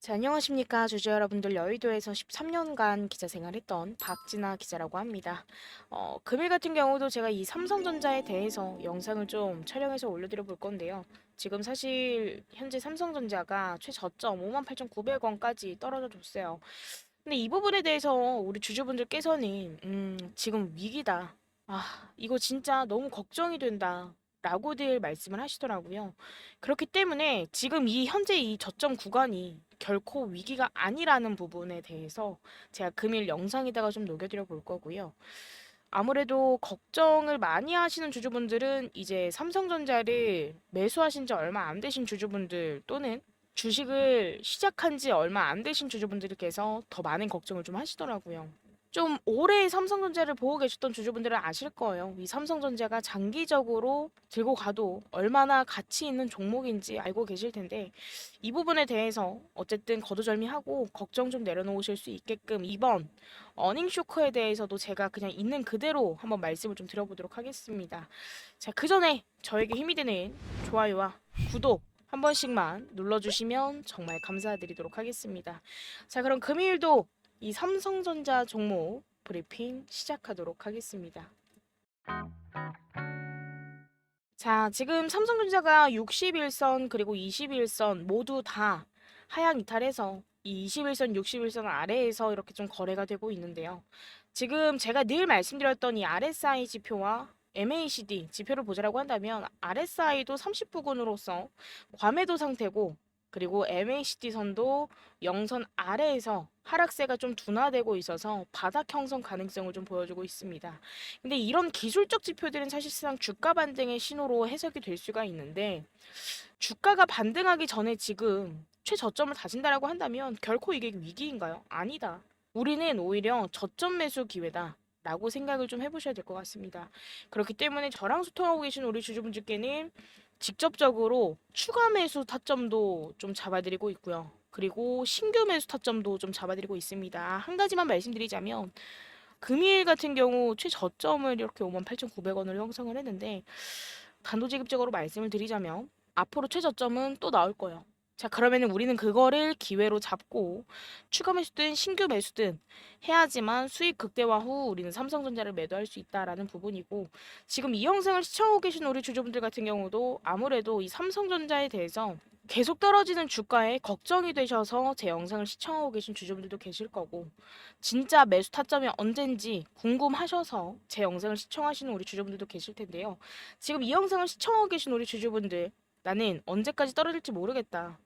자, 안녕하십니까. 주주 여러분들, 여의도에서 13년간 기자 생활했던 박진아 기자라고 합니다. 금일 같은 경우도 제가 이 삼성전자에 대해서 영상을 좀 촬영해서 올려드려 볼 건데요. 지금 사실 현재 삼성전자가 최저점 58,900원까지 떨어져 줬어요. 근데 이 부분에 대해서 우리 주주분들께서는 지금 위기다. 이거 진짜 너무 걱정이 된다. 라고들 말씀을 하시더라고요. 그렇기 때문에 지금 이 현재 이 저점 구간이 결코 위기가 아니라는 부분에 대해서 제가 금일 영상에다가 좀 녹여드려 볼 거고요. 아무래도 걱정을 많이 하시는 주주분들은 이제 삼성전자를 매수하신 지 얼마 안 되신 주주분들 또는 주식을 시작한 지 얼마 안 되신 주주분들께서 더 많은 걱정을 좀 하시더라고요. 좀 오래 삼성전자를 보고 계셨던 주주분들은 아실 거예요. 이 삼성전자가 장기적으로 들고 가도 얼마나 가치 있는 종목인지 알고 계실 텐데 이 부분에 대해서 어쨌든 거두절미하고 걱정 좀 내려놓으실 수 있게끔 이번 어닝 쇼크에 대해서도 제가 그냥 있는 그대로 한번 말씀을 좀 드려보도록 하겠습니다. 자, 그 전에 저에게 힘이 되는 좋아요와 구독 한 번씩만 눌러주시면 정말 감사드리도록 하겠습니다. 자, 그럼 금일도 이 삼성전자 종목 브리핑 시작하도록 하겠습니다. 자, 지금 삼성전자가 61선 그리고 21선 모두 다 하향 이탈해서 이 21선, 61선 아래에서 이렇게 좀 거래가 되고 있는데요. 지금 제가 늘 말씀드렸던 이 RSI 지표와 MACD 지표를 보자라고 한다면 RSI도 30부근으로서 과매도 상태고 그리고 MACD 선도 0선 아래에서 하락세가 좀 둔화되고 있어서 바닥 형성 가능성을 좀 보여주고 있습니다. 근데 이런 기술적 지표들은 사실상 주가 반등의 신호로 해석이 될 수가 있는데 주가가 반등하기 전에 지금 최저점을 다진다라고 한다면 결코 이게 위기인가요? 아니다. 우리는 오히려 저점 매수 기회다. 라고 생각을 좀 해보셔야 될 것 같습니다. 그렇기 때문에 저랑 소통하고 계신 우리 주주분들께는 직접적으로 추가 매수 타점도 좀 잡아드리고 있고요. 그리고 신규 매수 타점도 좀 잡아드리고 있습니다. 한 가지만 말씀드리자면 금일 같은 경우 최저점을 이렇게 58,900원으로 형성을 했는데 단도직입적으로 말씀을 드리자면 앞으로 최저점은 또 나올 거예요. 자, 그러면은 우리는 그거를 기회로 잡고 추가 매수든 신규 매수든 해야지만 수익 극대화 후 우리는 삼성전자를 매도할 수 있다라는 부분이고 지금 이 영상을 시청하고 계신 우리 주주분들 같은 경우도 아무래도 이 삼성전자에 대해서 계속 떨어지는 주가에 걱정이 되셔서 제 영상을 시청하고 계신 주주분들도 계실 거고 진짜 매수 타점이 언젠지 궁금하셔서 제 영상을 시청하시는 우리 주주분들도 계실 텐데요. 지금 이 영상을 시청하고 계신 우리 주주분들 나는 언제까지 떨어질지 모르겠다.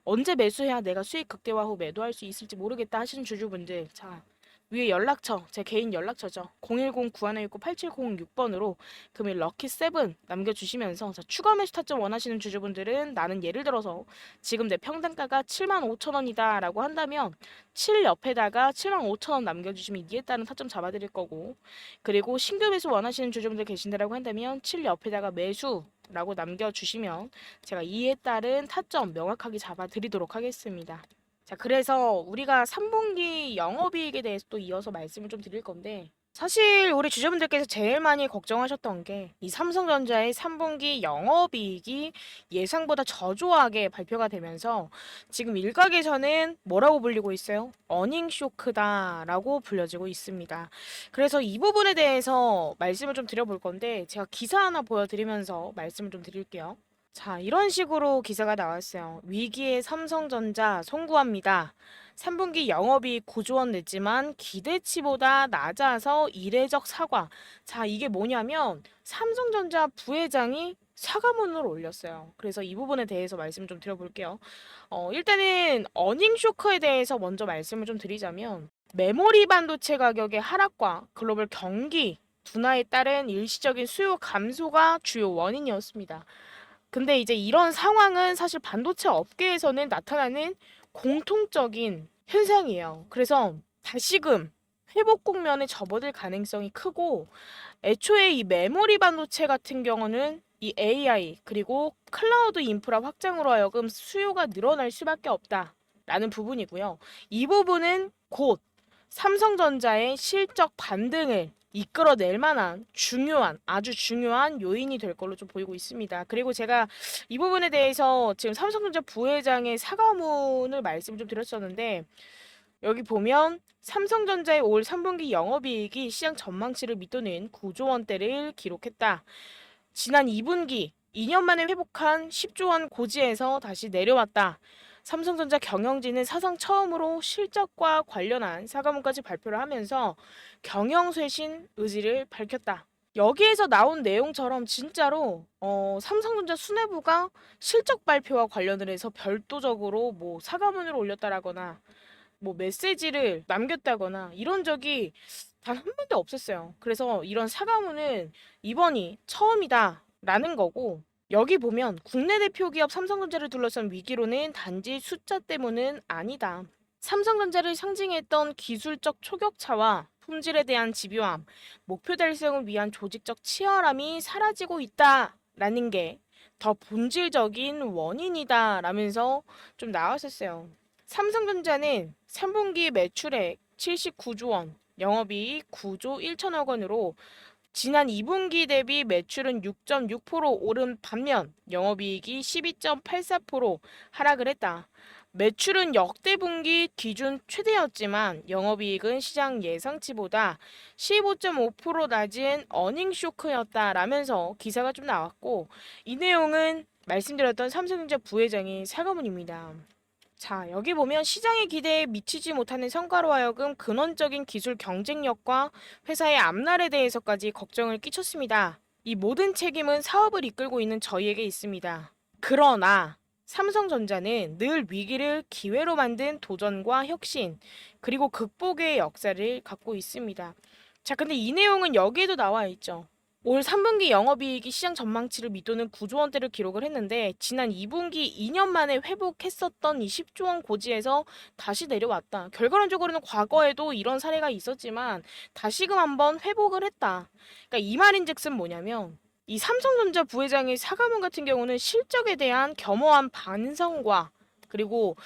언제 매수해야 내가 수익 극대화 후 매도할 수 있을지 모르겠다 하시는 주주분들 자 위에 연락처 제 개인 연락처죠. 010-9169-8706번으로 금일 럭키7 남겨주시면서 자, 추가 매수 타점 원하시는 주주분들은 나는 예를 들어서 지금 내 평단가가 75,000원이다 라고 한다면 7 옆에다가 75,000원 남겨주시면 이에 따른 타점 잡아드릴 거고 그리고 신규 매수 원하시는 주주분들 계신다라고 한다면 7 옆에다가 매수 라고 남겨주시면 제가 이에 따른 타점 명확하게 잡아드리도록 하겠습니다. 자, 그래서 우리가 3분기 영업이익에 대해서 또 이어서 말씀을 좀 드릴 건데 사실 우리 주주분들께서 제일 많이 걱정하셨던 게 이 삼성전자의 3분기 영업이익이 예상보다 저조하게 발표가 되면서 지금 일각에서는 뭐라고 불리고 있어요? 어닝 쇼크다라고 불려지고 있습니다. 그래서 이 부분에 대해서 말씀을 좀 드려볼 건데 제가 기사 하나 보여드리면서 말씀을 좀 드릴게요. 자, 이런 식으로 기사가 나왔어요. 위기의 삼성전자 송구합니다. 3분기 영업이익 9조 원 냈지만 기대치보다 낮아서 이례적 사과. 자, 이게 뭐냐면 삼성전자 부회장이 사과문을 올렸어요. 그래서 이 부분에 대해서 말씀 좀 드려볼게요. 일단은 어닝 쇼크에 대해서 먼저 말씀을 좀 드리자면 메모리 반도체 가격의 하락과 글로벌 경기 둔화에 따른 일시적인 수요 감소가 주요 원인이었습니다. 근데 이제 이런 상황은 사실 반도체 업계에서는 나타나는 공통적인 현상이에요. 그래서 다시금 회복 국면에 접어들 가능성이 크고 애초에 이 메모리 반도체 같은 경우는 이 AI 그리고 클라우드 인프라 확장으로 하여금 수요가 늘어날 수밖에 없다라는 부분이고요. 이 부분은 곧 삼성전자의 실적 반등을 이끌어낼 만한 중요한, 아주 중요한 요인이 될 걸로 좀 보이고 있습니다. 그리고 제가 이 부분에 대해서 지금 삼성전자 부회장의 사과문을 말씀을 좀 드렸었는데, 여기 보면 삼성전자의 올 3분기 영업이익이 시장 전망치를 밑도는 9조 원대를 기록했다. 지난 2분기 2년 만에 회복한 10조 원 고지에서 다시 내려왔다. 삼성전자 경영진은 사상 처음으로 실적과 관련한 사과문까지 발표를 하면서 경영쇄신 의지를 밝혔다. 여기에서 나온 내용처럼 진짜로 삼성전자 수뇌부가 실적 발표와 관련을 해서 별도적으로 뭐 사과문을 올렸다라거나 뭐 메시지를 남겼다거나 이런 적이 단 한 번도 없었어요. 그래서 이런 사과문은 이번이 처음이다라는 거고, 여기 보면 국내 대표 기업 삼성전자를 둘러싼 위기로는 단지 숫자 때문은 아니다. 삼성전자를 상징했던 기술적 초격차와 품질에 대한 집요함, 목표 달성을 위한 조직적 치열함이 사라지고 있다라는 게 더 본질적인 원인이다 라면서 좀 나왔었어요. 삼성전자는 3분기 매출액 79조 원, 영업이익 9조 1천억 원으로 지난 2분기 대비 매출은 6.6% 오른 반면 영업이익이 12.84% 하락을 했다. 매출은 역대 분기 기준 최대였지만 영업이익은 시장 예상치보다 15.5% 낮은 어닝 쇼크였다라면서 기사가 좀 나왔고, 이 내용은 말씀드렸던 삼성전자 부회장의 사과문입니다. 자, 여기 보면 시장의 기대에 미치지 못하는 성과로 하여금 근원적인 기술 경쟁력과 회사의 앞날에 대해서까지 걱정을 끼쳤습니다. 이 모든 책임은 사업을 이끌고 있는 저희에게 있습니다. 그러나 삼성전자는 늘 위기를 기회로 만든 도전과 혁신, 그리고 극복의 역사를 갖고 있습니다. 자, 근데 이 내용은 여기에도 나와 있죠. 올 3분기 영업이익이 시장 전망치를 밑도는 9조 원대를 기록을 했는데, 지난 2분기 2년 만에 회복했었던 이 10조 원 고지에서 다시 내려왔다. 결과론적으로는 과거에도 이런 사례가 있었지만 다시금 한번 회복을 했다. 그러니까 이 말인즉슨 뭐냐면, 이 삼성전자 부회장의 사과문 같은 경우는 실적에 대한 겸허한 반성과 그리고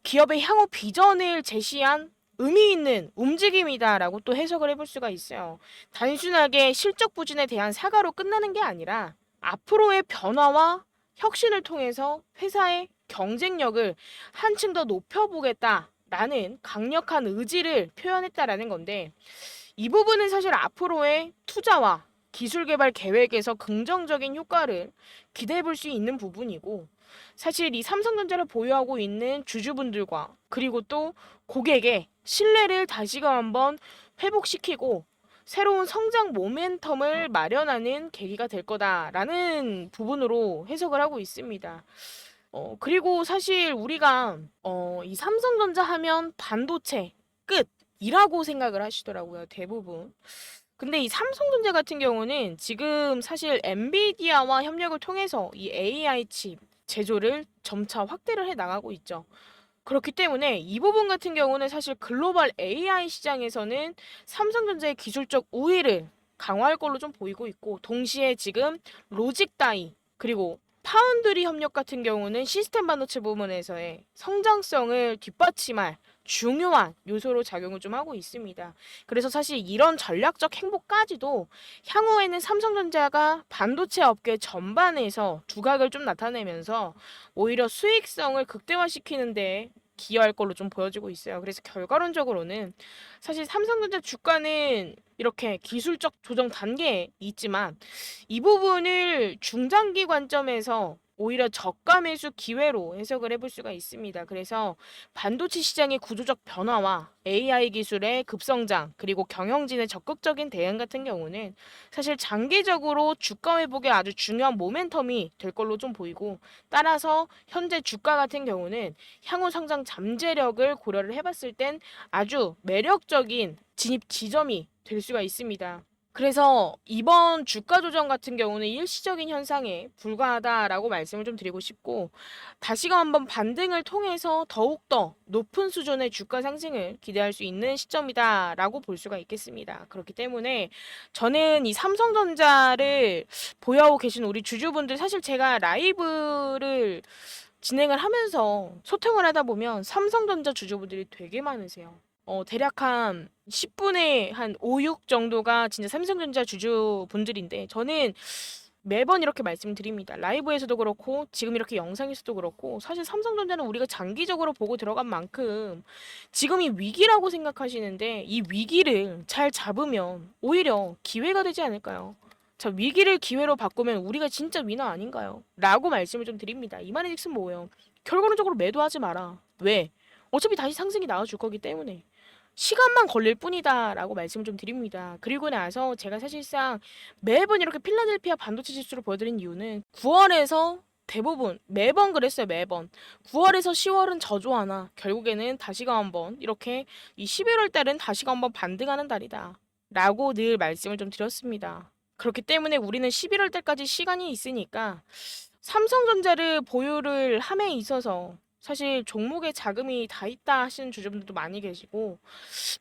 기업의 향후 비전을 제시한 의미 있는 움직임이다라고 또 해석을 해볼 수가 있어요. 단순하게 실적 부진에 대한 사과로 끝나는 게 아니라 앞으로의 변화와 혁신을 통해서 회사의 경쟁력을 한층 더 높여보겠다라는 강력한 의지를 표현했다라는 건데, 이 부분은 사실 앞으로의 투자와 기술 개발 계획에서 긍정적인 효과를 기대해 볼 수 있는 부분이고, 사실 이 삼성전자를 보유하고 있는 주주분들과 그리고 또 고객의 신뢰를 다시금 한번 회복시키고 새로운 성장 모멘텀을 마련하는 계기가 될 거다라는 부분으로 해석을 하고 있습니다. 그리고 사실 우리가 이 삼성전자 하면 반도체 끝이라고 생각을 하시더라고요, 대부분. 근데 이 삼성전자 같은 경우는 지금 사실 엔비디아와 협력을 통해서 이 AI 칩 제조를 점차 확대를 해 나가고 있죠. 그렇기 때문에 이 부분 같은 경우는 사실 글로벌 AI 시장에서는 삼성전자의 기술적 우위를 강화할 걸로 좀 보이고 있고, 동시에 지금 로직 다이 그리고 파운드리 협력 같은 경우는 시스템 반도체 부문에서의 성장성을 뒷받침할 중요한 요소로 작용을 좀 하고 있습니다. 그래서 사실 이런 전략적 행보까지도 향후에는 삼성전자가 반도체 업계 전반에서 두각을 좀 나타내면서 오히려 수익성을 극대화시키는 데 기여할 걸로 좀 보여지고 있어요. 그래서 결과론적으로는 사실 삼성전자 주가는 이렇게 기술적 조정 단계에 있지만 이 부분을 중장기 관점에서 오히려 저가 매수 기회로 해석을 해볼 수가 있습니다. 그래서 반도체 시장의 구조적 변화와 AI 기술의 급성장, 그리고 경영진의 적극적인 대응 같은 경우는 사실 장기적으로 주가 회복에 아주 중요한 모멘텀이 될 걸로 좀 보이고, 따라서 현재 주가 같은 경우는 향후 성장 잠재력을 고려를 해봤을 땐 아주 매력적인 진입 지점이 될 수가 있습니다. 그래서 이번 주가 조정 같은 경우는 일시적인 현상에 불과하다라고 말씀을 좀 드리고 싶고, 다시금 한번 반등을 통해서 더욱더 높은 수준의 주가 상승을 기대할 수 있는 시점이다라고 볼 수가 있겠습니다. 그렇기 때문에 저는 이 삼성전자를 보유하고 계신 우리 주주분들, 사실 제가 라이브를 진행을 하면서 소통을 하다 보면 삼성전자 주주분들이 되게 많으세요. 대략 한 10분의 한 5, 6 정도가 진짜 삼성전자 주주분들인데 저는 매번 이렇게 말씀드립니다. 라이브에서도 그렇고 지금 이렇게 영상에서도 그렇고 사실 삼성전자는 우리가 장기적으로 보고 들어간 만큼 지금이 위기라고 생각하시는데 이 위기를 잘 잡으면 오히려 기회가 되지 않을까요? 자, 위기를 기회로 바꾸면 우리가 진짜 위너 아닌가요? 라고 말씀을 좀 드립니다. 이 말인즉슨 뭐예요? 결과론적으로 매도하지 마라. 왜? 어차피 다시 상승이 나와줄 거기 때문에. 시간만 걸릴 뿐이다라고 말씀을 좀 드립니다. 그리고 나서 제가 사실상 매번 이렇게 필라델피아 반도체 지수를 보여드린 이유는 9월에서 대부분 매번 그랬어요. 매번 9월에서 10월은 저조하나 결국에는 다시가 한번 이렇게 이 11월 달은 다시가 한번 반등하는 달이다 라고 늘 말씀을 좀 드렸습니다. 그렇기 때문에 우리는 11월 달까지 시간이 있으니까 삼성전자를 보유를 함에 있어서 사실 종목에 자금이 다 있다 하시는 주주분들도 많이 계시고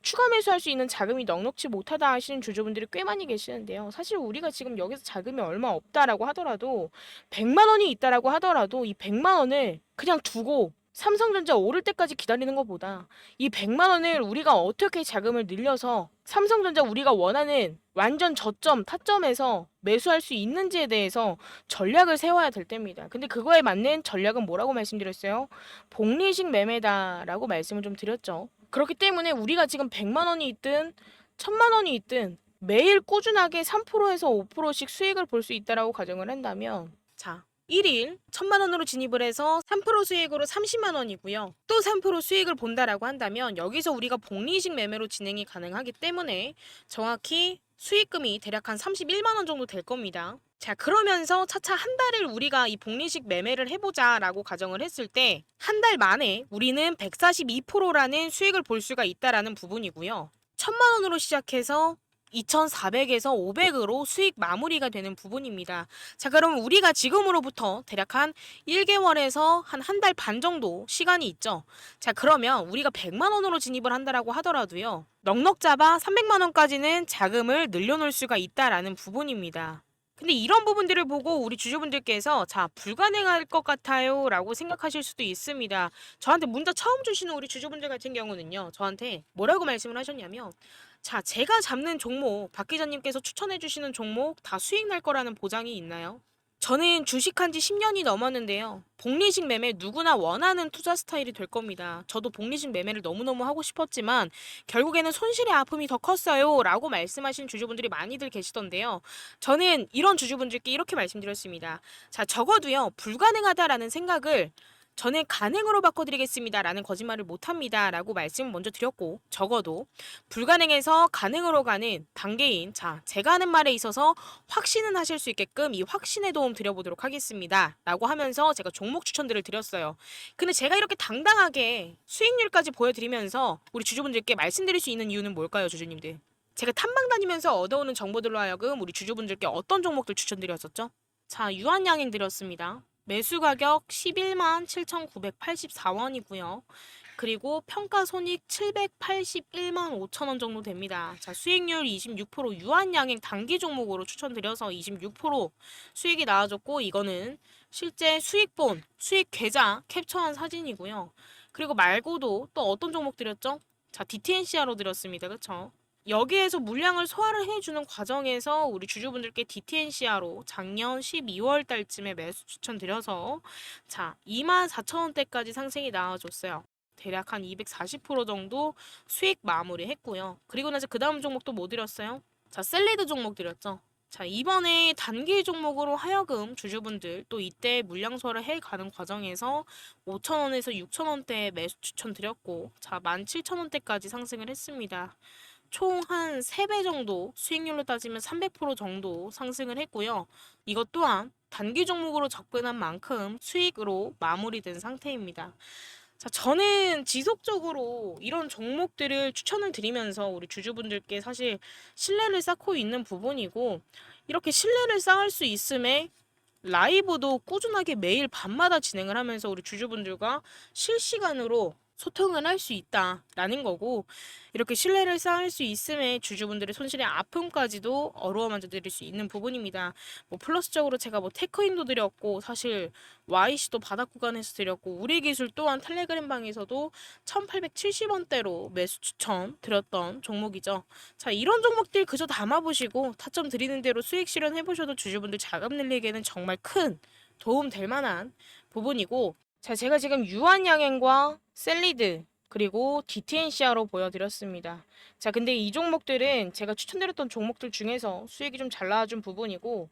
추가 매수할 수 있는 자금이 넉넉지 못하다 하시는 주주분들이 꽤 많이 계시는데요. 사실 우리가 지금 여기서 자금이 얼마 없다라고 하더라도 100만 원이 있다라고 하더라도 이 100만 원을 그냥 두고 삼성전자 오를 때까지 기다리는 것보다 이 100만 원을 우리가 어떻게 자금을 늘려서 삼성전자 우리가 원하는 완전 저점, 타점에서 매수할 수 있는지에 대해서 전략을 세워야 될 때입니다. 근데 그거에 맞는 전략은 뭐라고 말씀드렸어요? 복리식 매매다라고 말씀을 좀 드렸죠. 그렇기 때문에 우리가 지금 100만 원이 있든 1000만 원이 있든 매일 꾸준하게 3%에서 5%씩 수익을 볼 수 있다라고 가정을 한다면 자, 1일 1000만 원으로 진입을 해서 3% 수익으로 30만 원이고요. 또 3% 수익을 본다라고 한다면 여기서 우리가 복리식 매매로 진행이 가능하기 때문에 정확히 수익금이 대략 한 31만 원 정도 될 겁니다. 자, 그러면서 차차 한 달을 우리가 이 복리식 매매를 해보자라고 가정을 했을 때 한 달 만에 우리는 142%라는 수익을 볼 수가 있다라는 부분이고요. 1000만 원으로 시작해서 2,400에서 500으로 수익 마무리가 되는 부분입니다. 자, 그럼 우리가 지금으로부터 대략 한 1개월에서 한 달 반 정도 시간이 있죠. 자, 그러면 우리가 100만 원으로 진입을 한다라고 하더라도요. 넉넉 잡아 300만 원까지는 자금을 늘려놓을 수가 있다라는 부분입니다. 근데 이런 부분들을 보고 우리 주주분들께서 자, 불가능할 것 같아요 라고 생각하실 수도 있습니다. 저한테 문자 처음 주시는 우리 주주분들 같은 경우는요. 저한테 뭐라고 말씀을 하셨냐면 자, 제가 잡는 종목, 박 기자님께서 추천해 주시는 종목 다 수익 날 거라는 보장이 있나요? 저는 주식한 지 10년이 넘었는데요. 복리식 매매 누구나 원하는 투자 스타일이 될 겁니다. 저도 복리식 매매를 너무너무 하고 싶었지만 결국에는 손실의 아픔이 더 컸어요 라고 말씀하신 주주분들이 많이들 계시던데요. 저는 이런 주주분들께 이렇게 말씀드렸습니다. 자, 적어도요. 불가능하다라는 생각을 저는 가능으로 바꿔드리겠습니다 라는 거짓말을 못합니다 라고 말씀을 먼저 드렸고 적어도 불가능해서 가능으로 가는 단계인 자, 제가 하는 말에 있어서 확신은 하실 수 있게끔 이 확신의 도움 드려보도록 하겠습니다 라고 하면서 제가 종목 추천들을 드렸어요. 근데 제가 이렇게 당당하게 수익률까지 보여드리면서 우리 주주분들께 말씀드릴 수 있는 이유는 뭘까요, 주주님들? 제가 탐방 다니면서 얻어오는 정보들로 하여금 우리 주주분들께 어떤 종목들 추천드렸었죠? 자, 유한양행 드렸습니다. 매수 가격 11만 7,984원이고요. 그리고 평가 손익 781만 5천 원 정도 됩니다. 자, 수익률 26% 유한양행 단기 종목으로 추천드려서 26% 수익이 나와줬고 이거는 실제 수익본, 수익 계좌 캡처한 사진이고요. 그리고 말고도 또 어떤 종목 드렸죠? 자, DTNCR로 드렸습니다. 그쵸? 여기에서 물량을 소화를 해주는 과정에서 우리 주주분들께 DTNCR로 작년 12월 달쯤에 매수 추천드려서 자 24,000원대까지 상승이 나와줬어요. 대략 한 240% 정도 수익 마무리 했고요. 그리고 나서 그 다음 종목도 뭐 드렸어요? 자, 셀리드 종목 드렸죠. 자, 이번에 단기 종목으로 하여금 주주분들 또 이때 물량 소화를 해가는 과정에서 5,000원에서 6,000원대 매수 추천드렸고 자 17,000원대까지 상승을 했습니다. 총 한 3배 정도 수익률로 따지면 300% 정도 상승을 했고요. 이것 또한 단기 종목으로 접근한 만큼 수익으로 마무리된 상태입니다. 자, 저는 지속적으로 이런 종목들을 추천을 드리면서 우리 주주분들께 사실 신뢰를 쌓고 있는 부분이고 이렇게 신뢰를 쌓을 수 있음에 라이브도 꾸준하게 매일 밤마다 진행을 하면서 우리 주주분들과 실시간으로 소통을 할 수 있다라는 거고, 이렇게 신뢰를 쌓을 수 있음에 주주분들의 손실의 아픔까지도 어루만져 드릴 수 있는 부분입니다. 뭐 플러스적으로 제가 뭐 테크인도 드렸고, 사실 YC도 바닥 구간에서 드렸고, 우리 기술 또한 텔레그램 방에서도 1870원대로 매수 추천 드렸던 종목이죠. 자, 이런 종목들 그저 담아보시고 타점 드리는 대로 수익 실현해보셔도 주주분들 자금 늘리기에는 정말 큰 도움 될 만한 부분이고, 자, 제가 지금 유한양행과 셀리드 그리고 DTNCR로 보여드렸습니다. 자, 근데 이 종목들은 제가 추천드렸던 종목들 중에서 수익이 좀 잘 나와준 부분이고,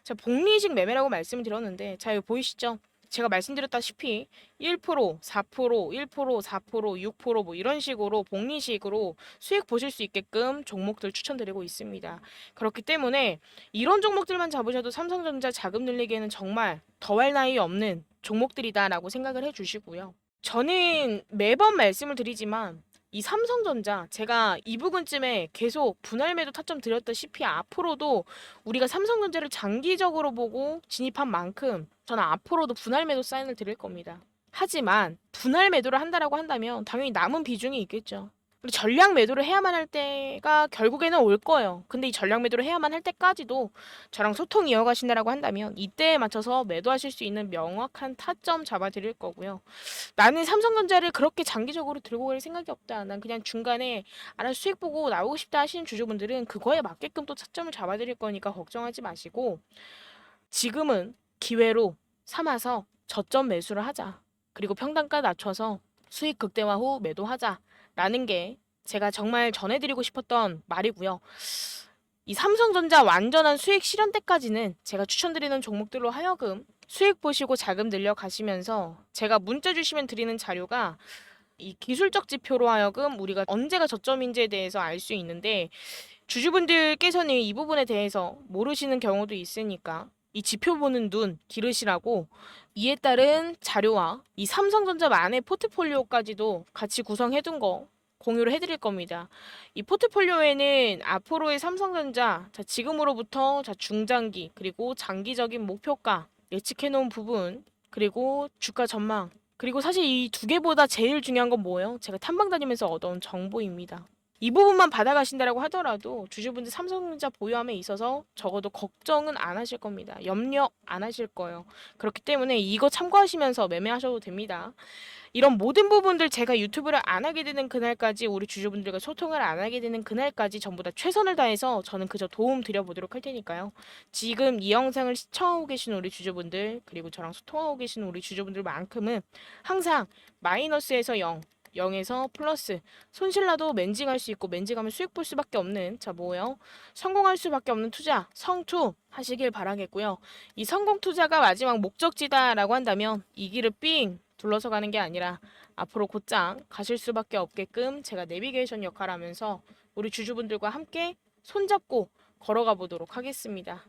자, 복리식 매매라고 말씀을 드렸는데, 자, 여기 보이시죠? 제가 말씀드렸다시피 1%, 4%, 1%, 4%, 6%뭐 이런 식으로 복리식으로 수익 보실 수 있게끔 종목들 추천드리고 있습니다. 그렇기 때문에 이런 종목들만 잡으셔도 삼성전자 자금 늘리기에는 정말 더할 나위 없는 종목들이다라고 생각을 해주시고요. 저는 매번 말씀을 드리지만 이 삼성전자 제가 이 부근쯤에 계속 분할 매도 타점 드렸다시피 앞으로도 우리가 삼성전자를 장기적으로 보고 진입한 만큼 저는 앞으로도 분할 매도 사인을 드릴 겁니다. 하지만 분할 매도를 한다라고 한다면 당연히 남은 비중이 있겠죠. 그리고 전량 매도를 해야만 할 때가 결국에는 올 거예요. 근데 이 전량 매도를 해야만 할 때까지도 저랑 소통 이어가신다라고 한다면 이때에 맞춰서 매도하실 수 있는 명확한 타점 잡아드릴 거고요. 나는 삼성전자를 그렇게 장기적으로 들고 갈 생각이 없다. 난 그냥 중간에 알아서 수익 보고 나오고 싶다 하시는 주주분들은 그거에 맞게끔 또 차점을 잡아드릴 거니까 걱정하지 마시고, 지금은 기회로 삼아서 저점 매수를 하자. 그리고 평단가 낮춰서 수익 극대화 후 매도하자라는 게 제가 정말 전해드리고 싶었던 말이고요. 이 삼성전자 완전한 수익 실현 때까지는 제가 추천드리는 종목들로 하여금 수익 보시고 자금 늘려 가시면서 제가 문자 주시면 드리는 자료가 이 기술적 지표로 하여금 우리가 언제가 저점인지에 대해서 알 수 있는데, 주주분들께서는 이 부분에 대해서 모르시는 경우도 있으니까 이 지표 보는 눈 기르시라고 이에 따른 자료와 이 삼성전자만의 포트폴리오까지도 같이 구성해둔 거 공유를 해드릴 겁니다. 이 포트폴리오에는 앞으로의 삼성전자, 자, 지금으로부터 자, 중장기 그리고 장기적인 목표가 예측해놓은 부분, 그리고 주가 전망, 그리고 사실 이 두 개보다 제일 중요한 건 뭐예요? 제가 탐방 다니면서 얻어온 정보입니다. 이 부분만 받아가신다라고 하더라도 주주분들 삼성전자 보유함에 있어서 적어도 걱정은 안 하실 겁니다. 염려 안 하실 거예요. 그렇기 때문에 이거 참고하시면서 매매하셔도 됩니다. 이런 모든 부분들 제가 유튜브를 안 하게 되는 그날까지, 우리 주주분들과 소통을 안 하게 되는 그날까지 전부 다 최선을 다해서 저는 그저 도움 드려보도록 할 테니까요. 지금 이 영상을 시청하고 계신 우리 주주분들, 그리고 저랑 소통하고 계신 우리 주주분들만큼은 항상 마이너스에서 0, 0에서 플러스, 손실나도 맨징할 수 있고 맨징하면 수익 볼 수밖에 없는, 자, 뭐예요? 성공할 수밖에 없는 투자, 성투 하시길 바라겠고요. 이 성공 투자가 마지막 목적지다라고 한다면 이 길을 삥 둘러서 가는 게 아니라 앞으로 곧장 가실 수밖에 없게끔 제가 내비게이션 역할을 하면서 우리 주주분들과 함께 손잡고 걸어가 보도록 하겠습니다.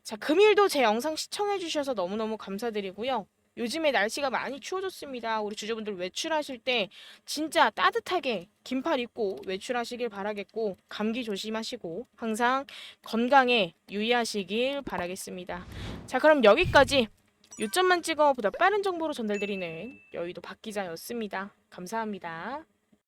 자, 금일도 제 영상 시청해 주셔서 너무너무 감사드리고요. 요즘에 날씨가 많이 추워졌습니다. 우리 주주분들 외출하실 때 진짜 따뜻하게 긴팔 입고 외출하시길 바라겠고, 감기 조심하시고 항상 건강에 유의하시길 바라겠습니다. 자, 그럼 여기까지 요점만 찍어 보다 빠른 정보로 전달드리는 여의도 박 기자였습니다. 감사합니다.